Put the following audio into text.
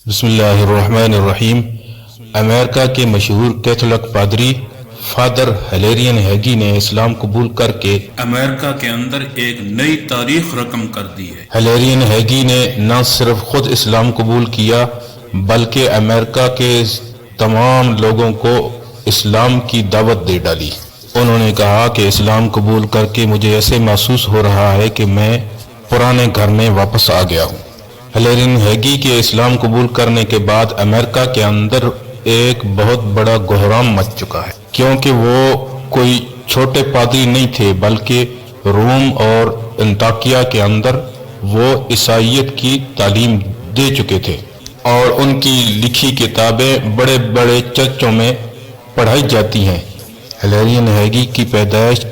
بسم اللہ الرحمن الرحیم۔ امریکہ کے مشہور کیتھولک پادری فادر ہلیرین ہیگی نے اسلام قبول کر کے امریکہ کے اندر ایک نئی تاریخ رقم کر دی ہے۔ ہلیرین ہیگی نے نہ صرف خود اسلام قبول کیا بلکہ امریکہ کے تمام لوگوں کو اسلام کی دعوت دے ڈالی۔ انہوں نے کہا کہ اسلام قبول کر کے مجھے ایسے محسوس ہو رہا ہے کہ میں پرانے گھر میں واپس آ گیا ہوں۔ ہلیرین ہیگی کے اسلام قبول کرنے کے بعد امریکہ کے اندر ایک بہت بڑا بحران مچ چکا ہے، کیونکہ وہ کوئی چھوٹے پادری نہیں تھے بلکہ روم اور انطاکیہ کے اندر وہ عیسائیت کی تعلیم دے چکے تھے اور ان کی لکھی کتابیں بڑے بڑے چرچوں میں پڑھائی جاتی ہیں۔ ہلیرین ہیگی کی پیدائش